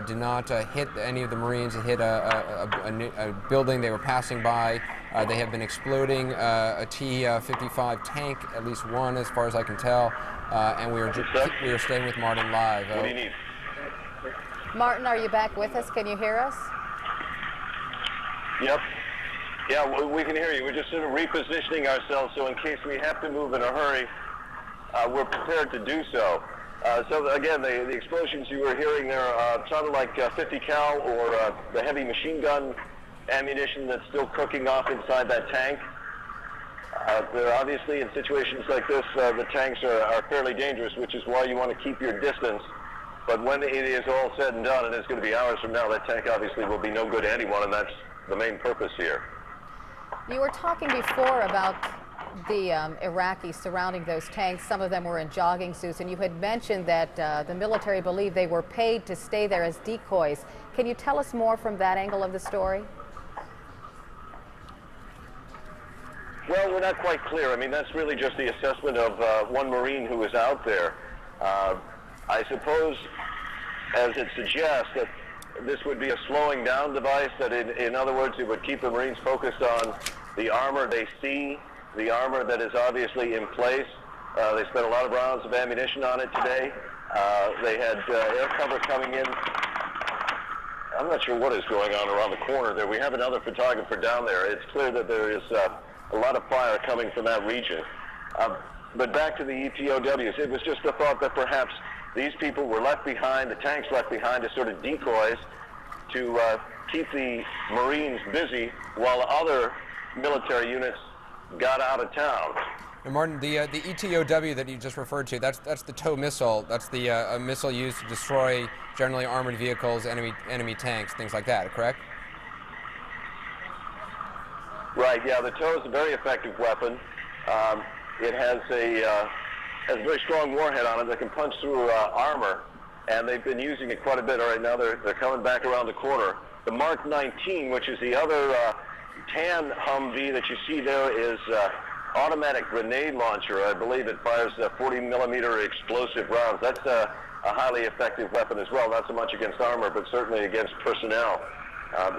did not hit any of the Marines. It hit a building they were passing by. They have been exploding a T-55 tank, at least one, as far as I can tell. And we are staying with Martin live. What do you need? Martin, are you back with us? Can you hear us? Yep. Yeah, we can hear you. We're just sort of repositioning ourselves, so in case we have to move in a hurry, we're prepared to do so. So again, the explosions you were hearing there sounded like 50 cal or the heavy machine gun ammunition that's still cooking off inside that tank. They're obviously, in situations like this, the tanks are fairly dangerous, which is why you want to keep your distance. But when it is all said and done, and it's going to be hours from now, that tank obviously will be no good to anyone, and that's the main purpose here. You were talking before about the Iraqis surrounding those tanks. Some of them were in jogging suits, and you had mentioned that the military believed they were paid to stay there as decoys. Can you tell us more from that angle of the story? Well, we're not quite clear. I mean, that's really just the assessment of one Marine who was out there. I suppose, as it suggests, that this would be a slowing down device, that in other words, it would keep the Marines focused on the armor they see, the armor that is obviously in place. They spent a lot of rounds of ammunition on it today. They had air cover coming in. I'm not sure what is going on around the corner there. We have another photographer down there. It's clear that there is a lot of fire coming from that region. But back to the ETOWs, it was just the thought that perhaps these people were left behind, the tanks left behind as sort of decoys to keep the Marines busy while other military units got out of town. And Martin, the ETOW that you just referred to, that's the TOW missile. That's the a missile used to destroy generally armored vehicles, enemy tanks, things like that, correct? Right, yeah, the TOW is a very effective weapon. It has a very strong warhead on it that can punch through armor, and they've been using it quite a bit. All right, now they're coming back around the corner. The Mark 19, which is the other tan Humvee that you see there, is automatic grenade launcher. I believe it fires 40 millimeter explosive rounds. That's a highly effective weapon as well, not so much against armor, but certainly against personnel.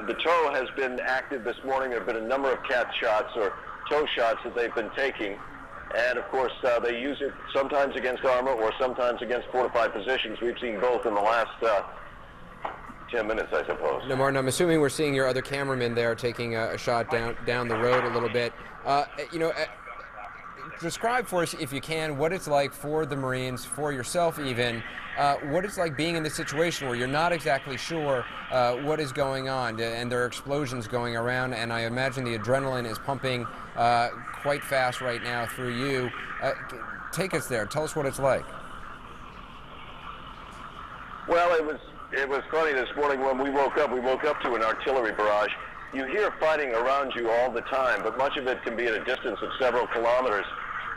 The TOW has been active this morning. There have been a number of cat shots or TOW shots that they've been taking. And of course, they use it sometimes against armor or sometimes against fortified positions. We've seen both in the last 10 minutes, I suppose. Now, Martin, I'm assuming we're seeing your other cameraman there taking a shot down the road a little bit. Describe for us, if you can, what it's like for the Marines, for yourself even, what it's like being in this situation where you're not exactly sure what is going on, and there are explosions going around, and I imagine the adrenaline is pumping quite fast right now through you. Take us there. Tell us what it's like. Well, it was funny this morning when we woke up. We woke up to an artillery barrage. You hear fighting around you all the time, but much of it can be at a distance of several kilometers.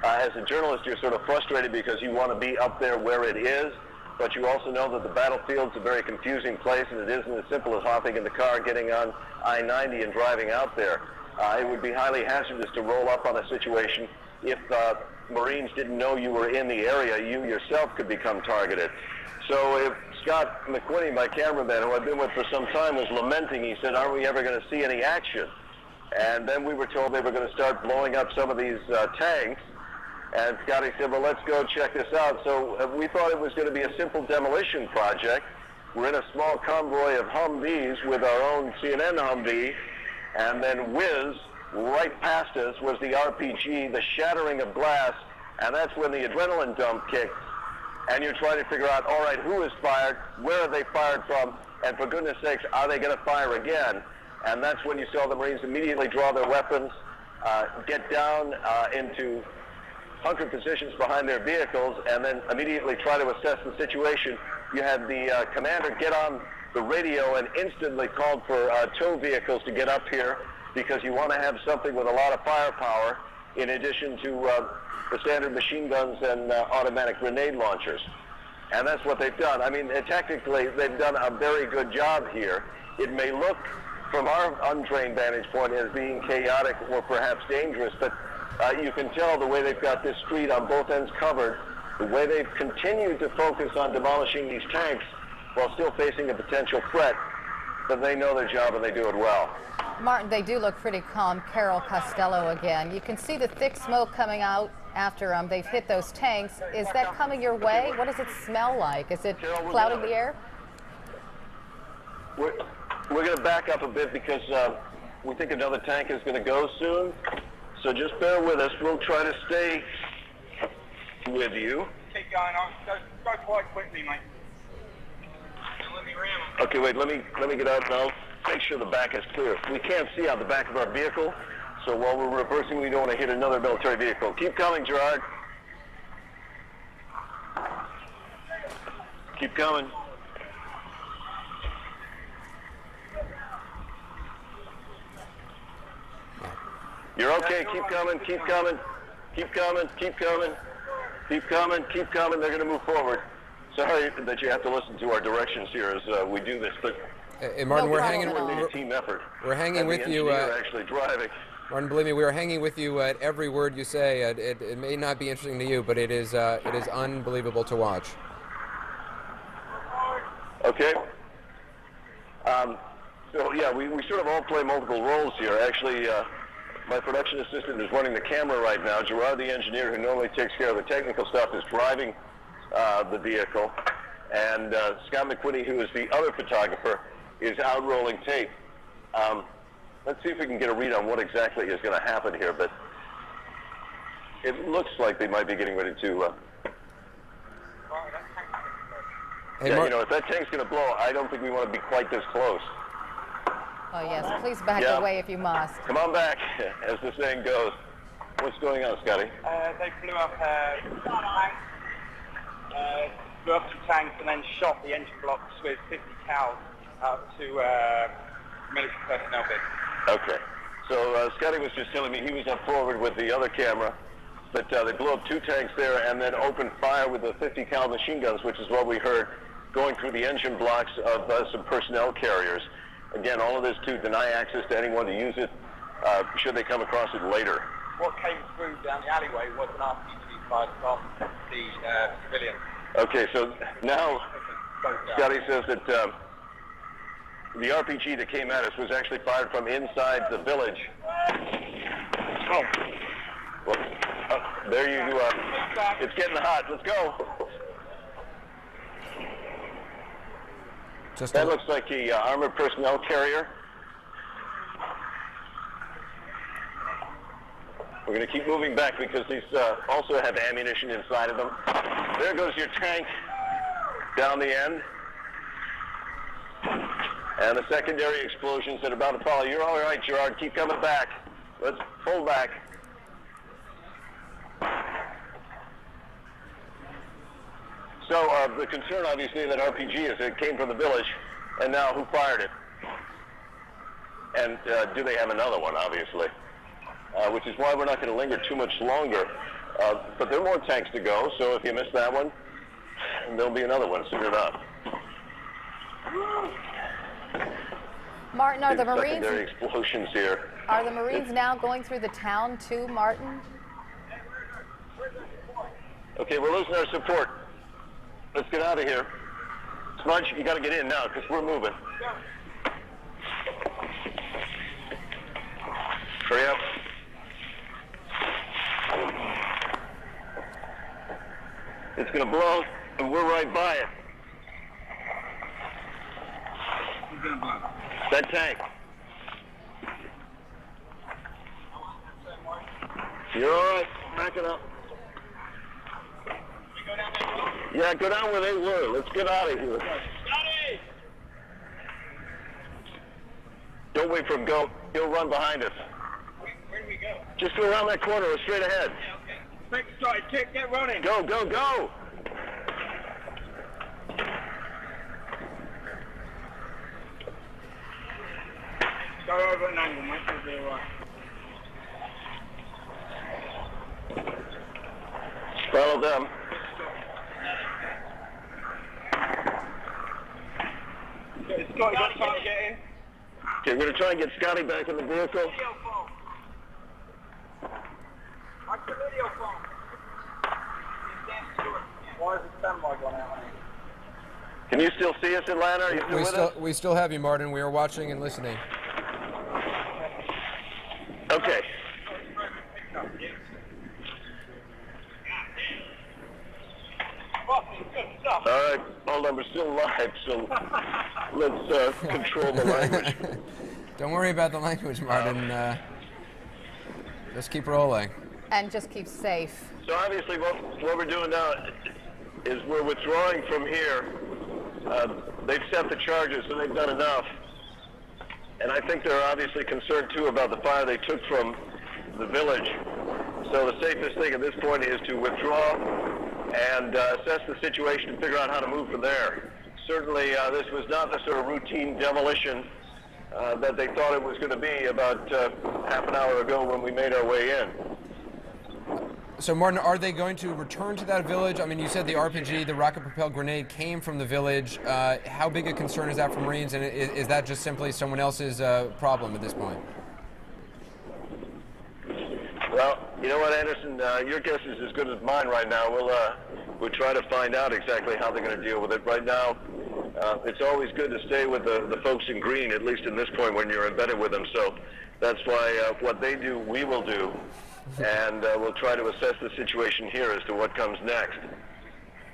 As a journalist, you're sort of frustrated because you want to be up there where it is, but you also know that the battlefield's a very confusing place, and it isn't as simple as hopping in the car, getting on I-90 and driving out there. It would be highly hazardous to roll up on a situation if Marines didn't know you were in the area. You yourself could become targeted. So if Scott McQuinney, my cameraman, who I've been with for some time, was lamenting, he said, "Aren't we ever going to see any action?" And then we were told they were going to start blowing up some of these tanks. And Scotty said, "Well, let's go check this out." So we thought it was going to be a simple demolition project. We're in a small convoy of Humvees with our own CNN Humvee, and then whiz, right past us was the RPG, the shattering of glass, and that's when the adrenaline dump kicked. And you're trying to figure out, all right, who is fired, where are they fired from, and for goodness sakes, are they going to fire again? And that's when you saw the Marines immediately draw their weapons, get down into hunker positions behind their vehicles, and then immediately try to assess the situation. You had the commander get on the radio and instantly called for tow vehicles to get up here, because you want to have something with a lot of firepower in addition to the standard machine guns and automatic grenade launchers. And that's what they've done. I mean, technically, they've done a very good job here. It may look, from our untrained vantage point, as being chaotic or perhaps dangerous, but you can tell the way they've got this street on both ends covered, the way they've continued to focus on demolishing these tanks, while still facing a potential threat, but they know their job and they do it well. Martin, they do look pretty calm. Carol Costello again. You can see the thick smoke coming out after they've hit those tanks. Is that coming your way? What does it smell like? Is it clouding the air? We're going to back up a bit because we think another tank is going to go soon. So just bear with us. We'll try to stay with you. Keep going on. Go quite quickly, mate. Let me ram them. Okay, wait. Let me get out now. Make sure the back is clear. We can't see out the back of our vehicle, so while we're reversing, we don't want to hit another military vehicle. Keep coming, Gerard. Keep coming. You're okay. Keep coming. Keep coming. Keep coming. Keep coming. Keep coming. Keep coming. They're going to move forward. Sorry that you have to listen to our directions here as we do this, but Martin, we're problem hanging. at all. a team effort. We're hanging And with the you. engineer actually driving. Martin, believe me, we are hanging with you at every word you say. It may not be interesting to you, but it is unbelievable to watch. Okay. So yeah, we sort of all play multiple roles here. Actually, my production assistant is running the camera right now. Gerard, the engineer who normally takes care of the technical stuff, is driving the vehicle. And Scott McQuinney, who is the other photographer, is out rolling tape. Let's see if we can get a read on what exactly is going to happen here. But it looks like they might be getting ready to... Hey, yeah, if that tank's going to blow, I don't think we want to be quite this close. Oh, yes. Please back Yeah. away if you must. Come on back, as the saying goes. What's going on, Scotty? They blew up tanks, blew up two tanks, and then shot the engine blocks with 50 cal out to military personnel base. Okay. So Scotty was just telling me he was up forward with the other camera, but they blew up two tanks there and then opened fire with the 50 cal machine guns, which is what we heard going through the engine blocks of some personnel carriers. Again, all of this to deny access to anyone to use it should they come across it later. What came through down the alleyway was an RPG fired from the civilian. Okay, so now Scotty says that the RPG that came at us was actually fired from inside the village. Oh. Well, there you it's getting hot. Let's go. That looks like a armored personnel carrier. We're going to keep moving back because these also have ammunition inside of them. There goes your tank down the end. And the secondary explosions that are about to follow. You're all right, Gerard. Keep coming back. Let's pull back. So the concern, obviously, that RPG is it came from the village, and now who fired it? And do they have another one, obviously? Which is why we're not going to linger too much longer. But there are more tanks to go, so if you miss that one, there'll be another one soon enough. Martin, are the Secondary Marines explosions here. are the Marines now going through the town too, Martin? Okay, we're losing our support. Let's get out of here. Smudge, you got to get in now because we're moving. Hurry up. It's going to blow, and we're right by it. Who's going to blow? That tank. You're all right. Back it up. Yeah, go down where they were. Let's get out of here. Scotty! Don't wait for him to go. He'll run behind us. Where do we go? Just go around that corner or straight ahead. Yeah, okay. Quick strike, kick, get running. Go, go, go! Go over an angle, mate. You'll be all right. Follow them. Scotty, got time to get in? Okay, we're going to try and get Scotty back in the vehicle. Video phone. What's the video phone? Why is the standby gone out? Can you still see us, Atlanta? Are you still with us? We still have you, Martin. We are watching and listening. Okay. All right, hold on, we're still live, so let's control the language. Don't worry about the language, Martin. Just keep rolling. And just keep safe. So obviously what we're doing now is we're withdrawing from here. They've set the charges, and they've done enough. And I think they're obviously concerned, too, about the fire they took from the village. So the safest thing at this point is to withdraw and assess the situation and figure out how to move from there. Certainly, this was not the sort of routine demolition that they thought it was going to be about half an hour ago when we made our way in. So, Martin, are they going to return to that village? I mean, you said the RPG, the rocket-propelled grenade, came from the village. How big a concern is that for Marines, and is that just simply someone else's problem at this point? Well, you know what, Anderson? Your guess is as good as mine right now. We'll try to find out exactly how they're going to deal with it. Right now, it's always good to stay with the folks in green, at least in this point when you're embedded with them. So that's why what they do, we will do. And we'll try to assess the situation here as to what comes next.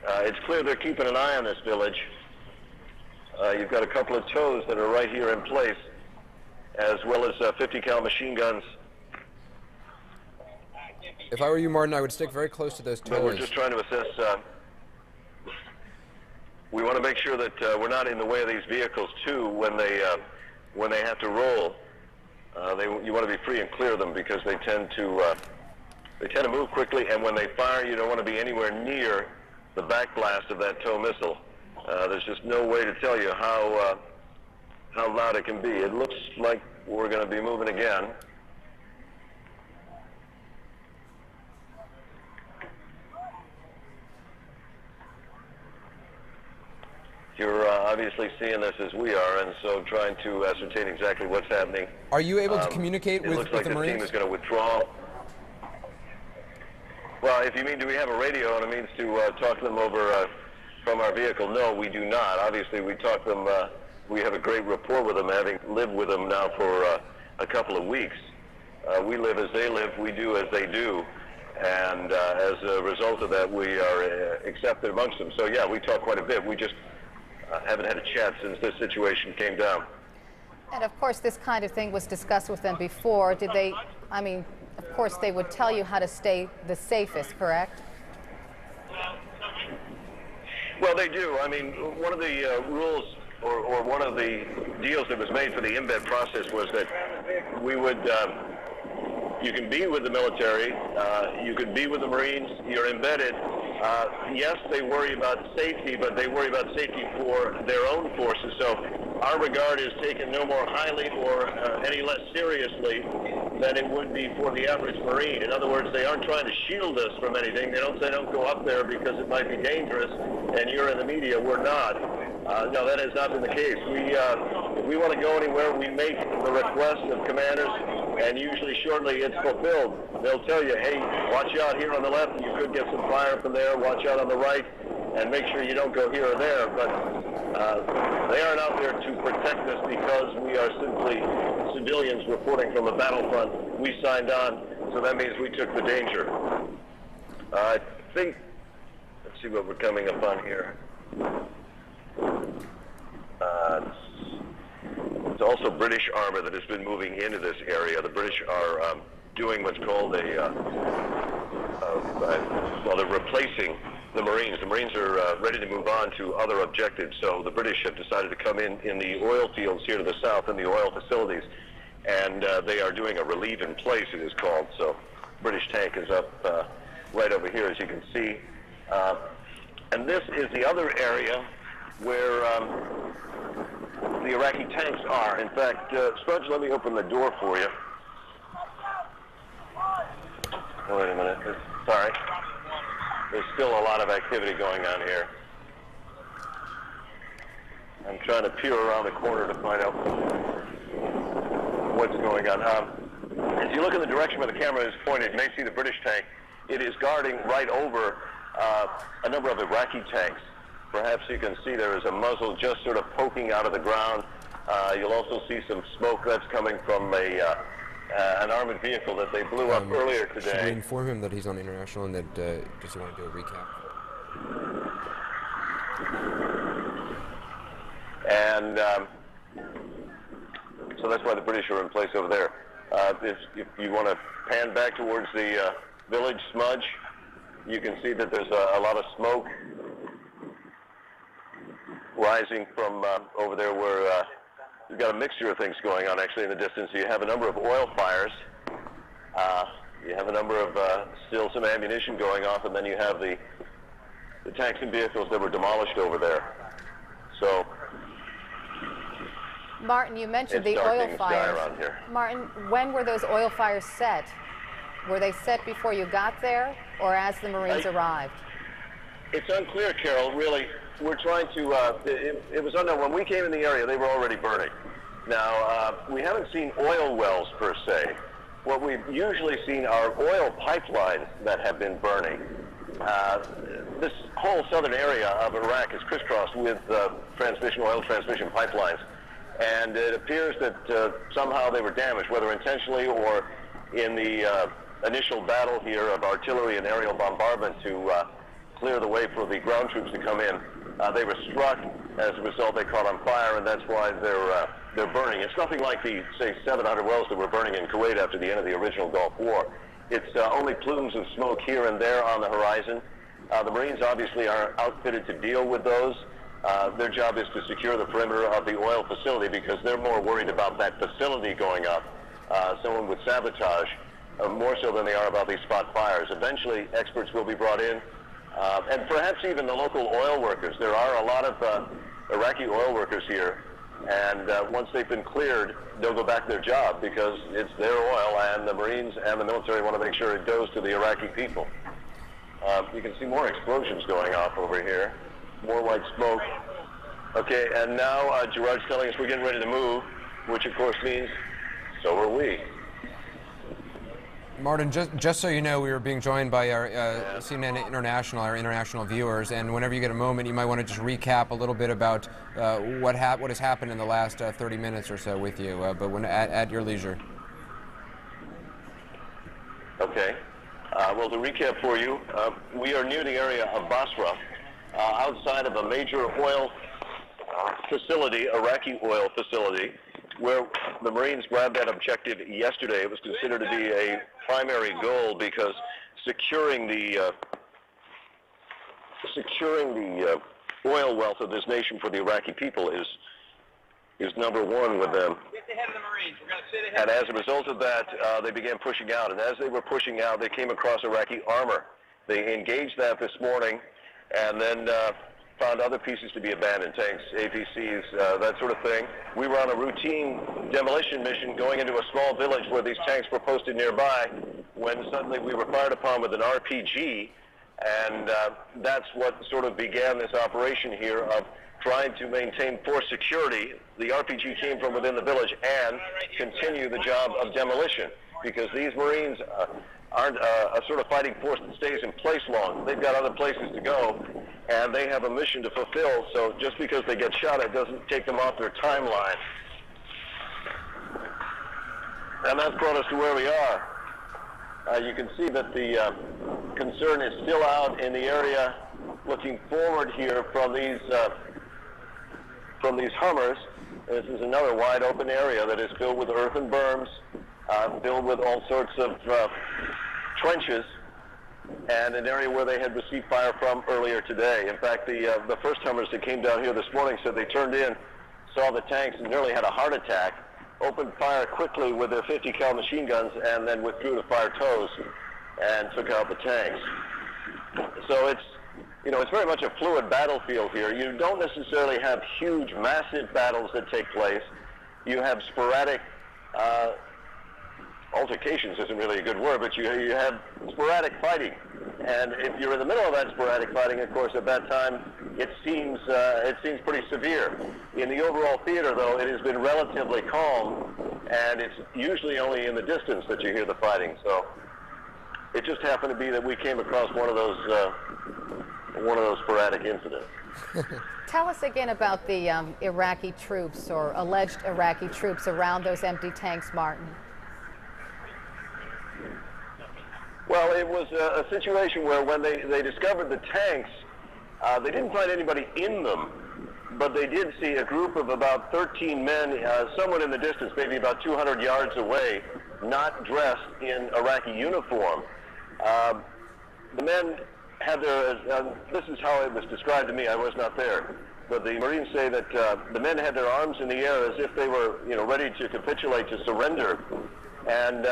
It's clear they're keeping an eye on this village. You've got a couple of tows that are right here in place, as well as 50 cal machine guns. If I were you, Martin, I would stick very close to those tows. But we're just trying to assess. We want to make sure that we're not in the way of these vehicles too when they have to roll. You want to be free and clear of them because they tend to move quickly, and when they fire, you don't want to be anywhere near the backblast of that tow missile. There's just no way to tell you how loud it can be. It looks like we're going to be moving again. You're obviously seeing this as we are, and so trying to ascertain exactly what's happening. Are you able to communicate with the Marines? It looks like the team is going to withdraw. Well, if you mean, do we have a radio and it means to talk to them over from our vehicle? No, we do not. Obviously, we talk to them. We have a great rapport with them, having lived with them now for a couple of weeks. We live as they live. We do as they do. And as a result of that, we are accepted amongst them. So, yeah, we talk quite a bit. We just haven't had a chat since this situation came down. And of course, this kind of thing was discussed with them before. Did they, I mean, of course, they would tell you how to stay the safest, correct? Well, they do. I mean, one of the rules or one of the deals that was made for the embed process was that we would, you can be with the military, you can be with the Marines, you're embedded. Yes, they worry about safety, but they worry about safety for their own forces. So our regard is taken no more highly or any less seriously than it would be for the average Marine. In other words, they aren't trying to shield us from anything. They don't say don't go up there because it might be dangerous, and you're in the media. We're not. No, that has not been the case. If we want to go anywhere, we make the request of commanders, and usually shortly it's fulfilled. They'll tell you, hey, watch out here on the left. You could get some fire from there. Watch out on the right, and make sure you don't go here or there. But they aren't out there to protect us because we are simply civilians reporting from the battlefront. We signed on, so that means we took the danger. I think, let's see what we're coming up on here. It's also British armor that has been moving into this area. The British are doing what's called well, they're replacing the Marines. The Marines are ready to move on to other objectives. So the British have decided to come in the oil fields here to the south, in the oil facilities, and they are doing a relieve in place, it is called. So British tank is up right over here, as you can see. And this is the other area where the Iraqi tanks are. In fact, Spudge, let me open the door for you. Oh, wait a minute. Sorry. There's still a lot of activity going on here. I'm trying to peer around the corner to find out what's going on. As you look in the direction where the camera is pointed, you may see the British tank. It is guarding right over a number of Iraqi tanks. Perhaps you can see there is a muzzle just sort of poking out of the ground. You'll also see some smoke that's coming from an armored vehicle that they blew up earlier today. Should we inform him that he's on international and that does he want to do a recap? And so that's why the British are in place over there. If you want to pan back towards the village smudge, you can see that there's a lot of smoke rising from over there where you've got a mixture of things going on actually in the distance. You have a number of oil fires. You have a number of still some ammunition going off, and then you have the tanks and vehicles that were demolished over there. So Martin, you mentioned the oil fires. Around here. Martin, when were those oil fires set? Were they set before you got there or as the Marines arrived? It's unclear, Carol, really. We're trying to, it was unknown. When we came in the area, they were already burning. Now, we haven't seen oil wells per se. What we've usually seen are oil pipelines that have been burning. This whole southern area of Iraq is crisscrossed with oil transmission pipelines. And it appears that somehow they were damaged, whether intentionally or in the initial battle here of artillery and aerial bombardment to clear the way for the ground troops to come in. They were struck. As a result, they caught on fire, and that's why they're burning. It's nothing like the, say, 700 wells that were burning in Kuwait after the end of the original Gulf War. It's only plumes of smoke here and there on the horizon. The Marines obviously are outfitted to deal with those. Their job is to secure the perimeter of the oil facility because they're more worried about that facility going up. Someone would sabotage more so than they are about these spot fires. Eventually, experts will be brought in, and perhaps even the local oil workers. There are a lot of Iraqi oil workers here, and once they've been cleared, they'll go back to their job because it's their oil, and the Marines and the military want to make sure it goes to the Iraqi people. You can see more explosions going off over here, more white smoke. Okay, and now Gerard's telling us we're getting ready to move, which of course means so are we. Martin, just so you know, we were being joined by our CNN International, our international viewers, and whenever you get a moment, you might want to just recap a little bit about what has happened in the last 30 minutes or so with you, but when at your leisure. Okay. Well, to recap for you, we are near the area of Basra, outside of a major oil facility, Iraqi oil facility, where the Marines grabbed that objective yesterday. It was considered to be a primary goal because securing the oil wealth of this nation for the Iraqi people is number one with them. Get the head of the Marines. We're going to sit ahead. And as a result of that, they began pushing out. And as they were pushing out, they came across Iraqi armor. They engaged that this morning, and then found other pieces to be abandoned, tanks, APCs, that sort of thing. We were on a routine demolition mission going into a small village where these tanks were posted nearby when suddenly we were fired upon with an RPG, and that's what sort of began this operation here of trying to maintain force security. The RPG came from within the village and continue the job of demolition because these Marines aren't a sort of fighting force that stays in place long. They've got other places to go, and they have a mission to fulfill, so just because they get shot, it doesn't take them off their timeline. And that's brought us to where we are. You can see that the concern is still out in the area looking forward here from these Hummers. This is another wide open area that is filled with earthen berms, filled with all sorts of trenches, and an area where they had received fire from earlier today. In fact, the first Hummers that came down here this morning said they turned in, saw the tanks, and nearly had a heart attack, opened fire quickly with their 50 cal machine guns, and then withdrew to fire tows and took out the tanks. So it's very much a fluid battlefield here. You don't necessarily have huge, massive battles that take place. You have sporadic altercations isn't really a good word, but you have sporadic fighting. And if you're in the middle of that sporadic fighting, of course, at that time, it seems pretty severe. In the overall theater, though, it has been relatively calm, and it's usually only in the distance that you hear the fighting. So it just happened to be that we came across one of those sporadic incidents. Tell us again about the Iraqi troops or alleged Iraqi troops around those empty tanks, Martin. Well, it was a situation where when they discovered the tanks, they didn't find anybody in them, but they did see a group of about 13 men, somewhat in the distance, maybe about 200 yards away, not dressed in Iraqi uniform. The men had their, this is how it was described to me, I was not there, but the Marines say that the men had their arms in the air as if they were, ready to capitulate, to surrender, and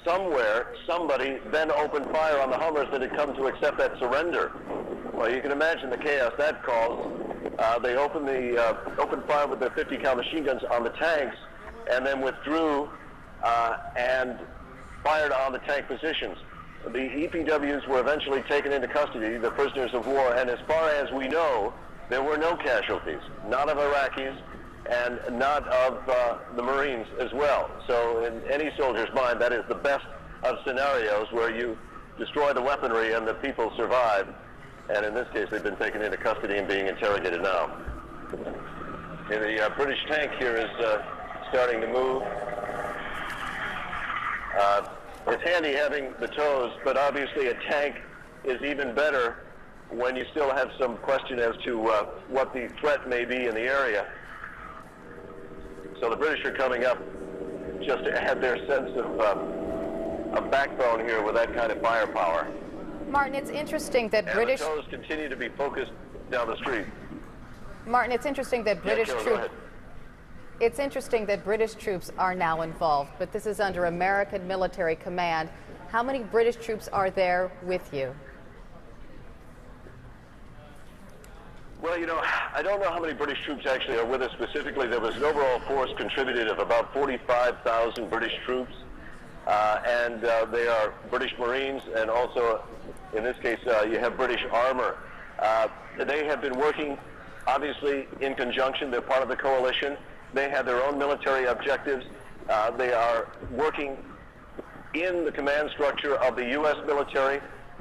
somewhere, somebody then opened fire on the Hummers that had come to accept that surrender. Well, you can imagine the chaos that caused. They opened fire with their 50 cal machine guns on the tanks, and then withdrew and fired on the tank positions. The EPWs were eventually taken into custody, the prisoners of war, and as far as we know, there were no casualties, not of Iraqis and not of the Marines as well. So in any soldier's mind, that is the best of scenarios where you destroy the weaponry and the people survive. And in this case, they've been taken into custody and being interrogated now. And the British tank here is starting to move. It's handy having the tows, but obviously a tank is even better when you still have some question as to what the threat may be in the area. So the British are coming up just to add their sense of backbone here with that kind of firepower. Martin, it's interesting that and British... the tows continue to be focused down the street. Martin, it's interesting that British Carol, troops... It's interesting that British troops are now involved, but this is under American military command. How many British troops are there with you? Well, I don't know how many British troops actually are with us specifically. There was an overall force contributed of about 45,000 British troops, and they are British Marines, and also, in this case, you have British armor. They have been working, obviously, in conjunction. They're part of the coalition. They have their own military objectives. They are working in the command structure of the U.S. military,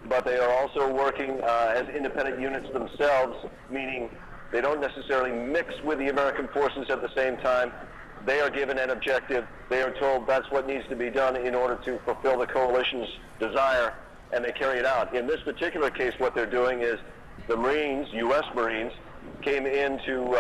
but they are also working as independent units themselves, meaning they don't necessarily mix with the American forces at the same time. They are given an objective. They are told that's what needs to be done in order to fulfill the coalition's desire, and they carry it out. In this particular case, what they're doing is the Marines, U.S. Marines, came into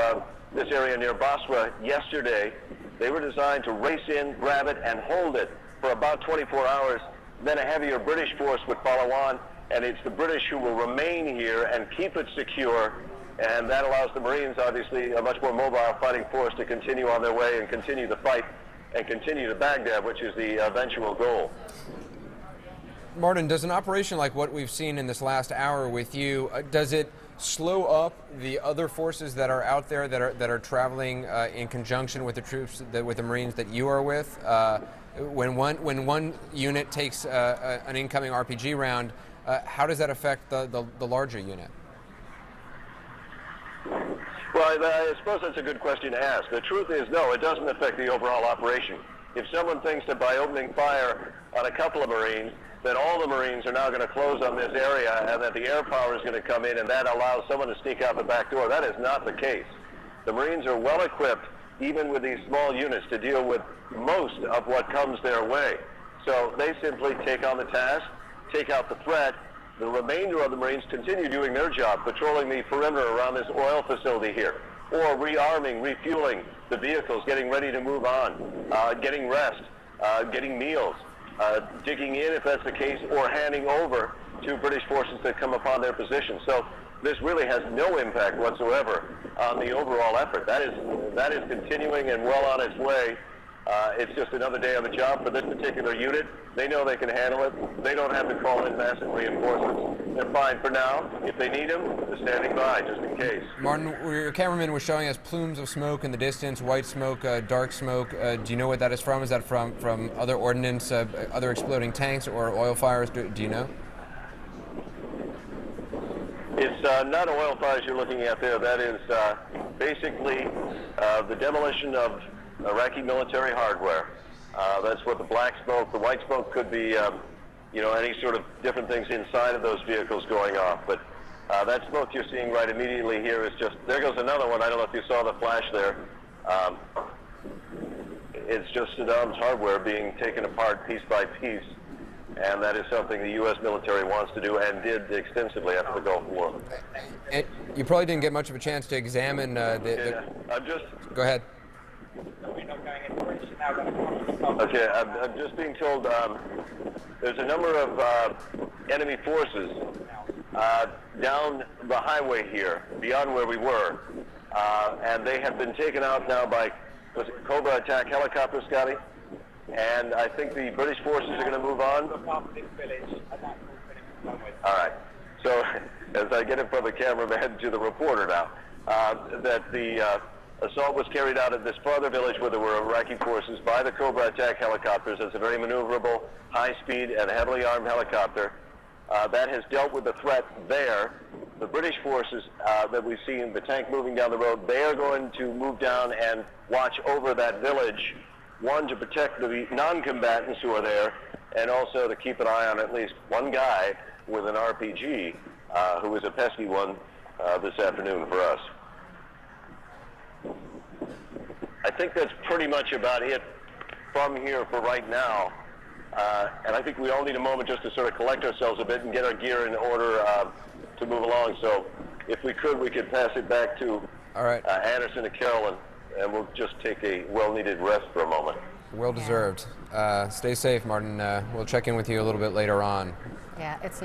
this area near Basra yesterday. They were designed to race in, grab it, and hold it for about 24 hours. Then a heavier British force would follow on, and it's the British who will remain here and keep it secure, and that allows the Marines, obviously, a much more mobile fighting force to continue on their way and continue the fight and continue to Baghdad, which is the eventual goal. Martin, does an operation like what we've seen in this last hour with you, does it slow up the other forces that are out there that are traveling in conjunction with the troops, with the Marines that you are with? When one unit takes an incoming RPG round, how does that affect the larger unit? Well, I suppose that's a good question to ask. The truth is, no, it doesn't affect the overall operation. If someone thinks that by opening fire on a couple of Marines, that all the Marines are now going to close on this area and that the air power is going to come in and that allows someone to sneak out the back door, that is not the case. The Marines are well equipped, even with these small units, to deal with most of what comes their way. So they simply take on the task, take out the threat. The remainder of the Marines continue doing their job, patrolling the perimeter around this oil facility here, or rearming, refueling the vehicles, getting ready to move on, getting rest, getting meals, digging in if that's the case, or handing over to British forces that come upon their position. So this really has no impact whatsoever on the overall effort. That is continuing and well on its way. It's just another day on the job for this particular unit. They know they can handle it. They don't have to call in massive reinforcements. They're fine for now. If they need them, they're standing by just in case. Martin, your cameraman was showing us plumes of smoke in the distance, white smoke, dark smoke. Do you know what that is from? Is that from other ordnance, other exploding tanks or oil fires? Do you know? It's not oil fires you're looking at there. That is basically the demolition of Iraqi military hardware. That's what the black smoke, the white smoke could be, any sort of different things inside of those vehicles going off. But That smoke you're seeing right immediately here is just, there goes another one. I don't know if you saw the flash there. It's just Saddam's hardware being taken apart piece by piece, and that is something the U.S. military wants to do and did extensively after the Gulf War. And you probably didn't get much of a chance to examine I'm just... Go ahead. We're not going into British now. Going to come to Okay, I'm just being told there's a number of enemy forces down the highway here, beyond where we were, and they have been taken out now by Cobra attack helicopters, Scotty, and I think the British forces are going to move on. look after this village, and that's all finished done with. All right, so as I get in from the cameraman to the reporter now, that the assault was carried out at this farther village where there were Iraqi forces by the Cobra attack helicopters. It's a very maneuverable, high-speed, and heavily armed helicopter. That has dealt with the threat there. The British forces that we've seen, the tank moving down the road, they are going to move down and watch over that village, one, to protect the non-combatants who are there, and also to keep an eye on at least one guy with an RPG, who is a pesky one this afternoon for us. I think that's pretty much about it from here for right now. And I think we all need a moment just to sort of collect ourselves a bit and get our gear in order to move along. So if we could pass it back to All right. Anderson and Carolyn, and we'll just take a well-needed rest for a moment. Well deserved. Stay safe, Martin. We'll check in with you a little bit later on. Yeah, it's not.